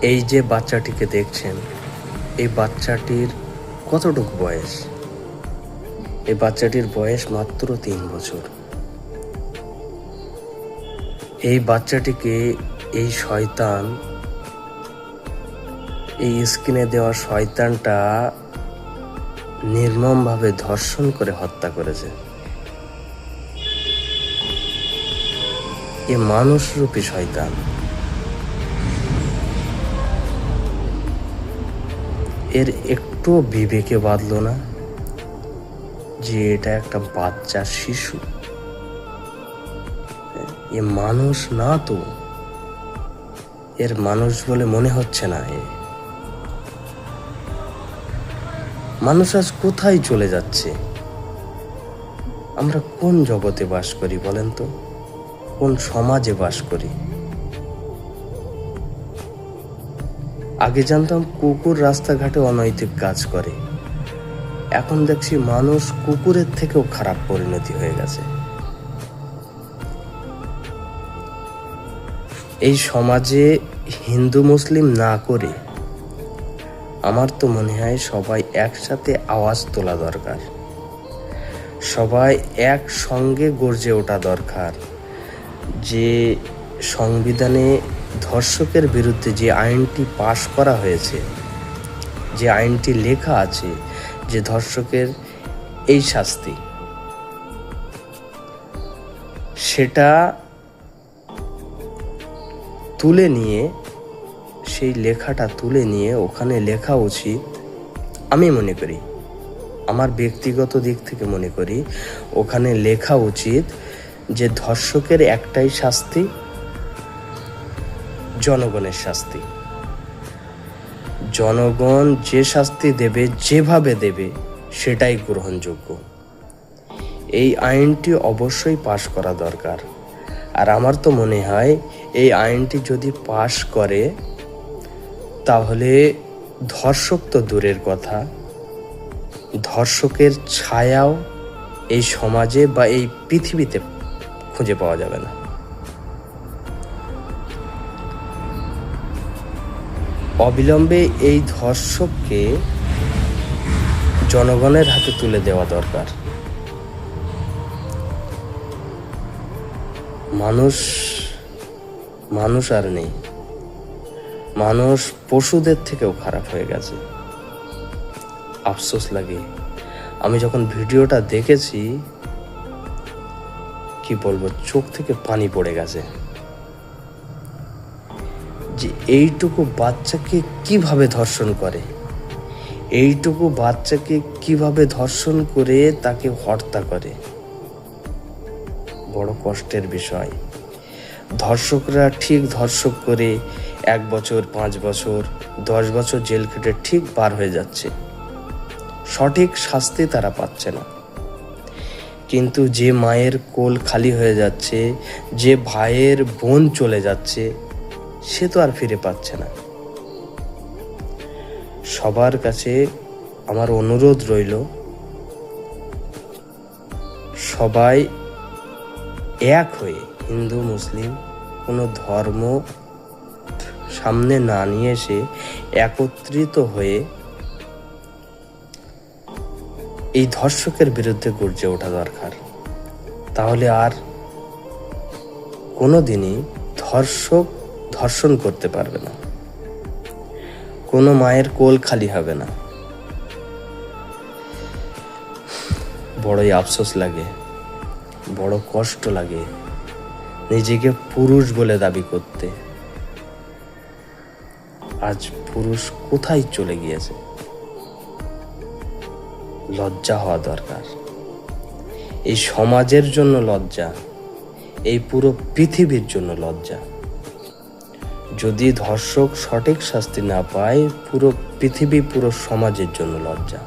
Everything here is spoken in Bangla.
এই যে বাচ্চাটিকে দেখছেন, এই বাচ্চাটির কতটুকু বয়স? এই বাচ্চাটির বয়স মাত্র 3 বছর। এই বাচ্চাটিকে এই শয়তান, এই স্ক্রিনে দেওয়া শয়তানটা নির্মমভাবে ধর্ষণ করে হত্যা করেছে। এ মানুষরূপী শয়তান। এর একটু বিবেকে বাঁধল না যে এটা একটা বাচ্চা শিশু, এ মানুষ না তো, এর মানুষ বলে মনে হচ্ছে না। মানুষ আজ কোথায় চলে যাচ্ছে? আমরা কোন জগতে বাস করি বলেন তো? কোন সমাজে বাস করি? আগে জানতাম কুকুর রাস্তাঘাটে অনৈতিক কাজ করে, এখন দেখছি মানুষ কুকুরের থেকেও খারাপ পরিণতি হয়ে গেছে। এই সমাজে হিন্দু মুসলিম না করে আমার তো মনে হয় সবাই একসাথে আওয়াজ তোলা দরকার, সবাই একসঙ্গে গর্জে ওঠা দরকার। যে সংবিধানে ধর্ষকের বিরুদ্ধে যে আইনটি পাশ করা হয়েছে, যে আইনটি লেখা আছে যে ধর্ষকের এই শাস্তি, সেটা তুলে নিয়ে, সেই লেখাটা তুলে নিয়ে ওখানে লেখা উচিত। আমি মনে করি, আমার ব্যক্তিগত দিক থেকে মনে করি, ওখানে লেখা উচিত যে ধর্ষকের একটাই শাস্তি, জনগণের শাস্তি। জনগণ যে শাস্তি দেবে, যেভাবে দেবে, সেটাই গ্রহণযোগ্য। এই আইনটি অবশ্যই পাশ করা দরকার। আর আমার তো মনে হয় এই আইনটি যদি পাশ করে, তাহলে ধর্ষক তো দূরের কথা, ধর্ষকের ছায়াও এই সমাজে বা এই পৃথিবীতে খুঁজে পাওয়া যাবে না। অবিলম্বে এই ধর্ষককে জনগণের হাতে তুলে দেওয়া দরকার। মানুষ আর নেই, মানুষ পশুদের থেকেও খারাপ হয়ে গেছে। আফসোস লাগে। আমি যখন ভিডিওটা দেখেছি, কি বলবো, চোখ থেকে পানি পড়ে গেছে। যে এইটুকু বাচ্চাকে কিভাবে ধর্ষণ করে, এইটুকু বাচ্চাকে কিভাবে ধর্ষণ করে তাকে হত্যা করে, বড় কষ্টের বিষয়। ধর্ষকরা ঠিক ধর্ষক করে 1 বছর, 5 বছর, 10 বছর জেল খেটে ঠিক বার হয়ে যাচ্ছে, সঠিক শাস্তি তারা পাচ্ছে না। কিন্তু যে মায়ের কোল খালি হয়ে যাচ্ছে, যে ভাইয়ের বোন চলে যাচ্ছে, সে তো আর ফিরে পাচ্ছে না। সবার কাছে আমার অনুরোধ রইল, সবাই এক হয়ে, হিন্দু মুসলিম কোনো ধর্ম সামনে না নিয়ে এসে একত্রিত হয়ে এই ধর্ষকের বিরুদ্ধে গর্জে ওঠা দরকার। তাহলে আর কোনোদিনই ধর্ষক ধর্ষণ করতে পারবে না, কোনো মায়ের কোল খালি হবে না। বড়ই আফসোস লাগে, বড় কষ্ট লাগে নিজেকে পুরুষ বলে দাবি করতে। আজ পুরুষ কোথায় চলে গিয়েছে? লজ্জা হওয়া দরকার। এই সমাজের জন্য লজ্জা, এই পুরো পৃথিবীর জন্য লজ্জা। যদি ধর্ষক সঠিক শাস্তি না পায়, পুরো পৃথিবী, পুরো সমাজের জন্য লজ্জা।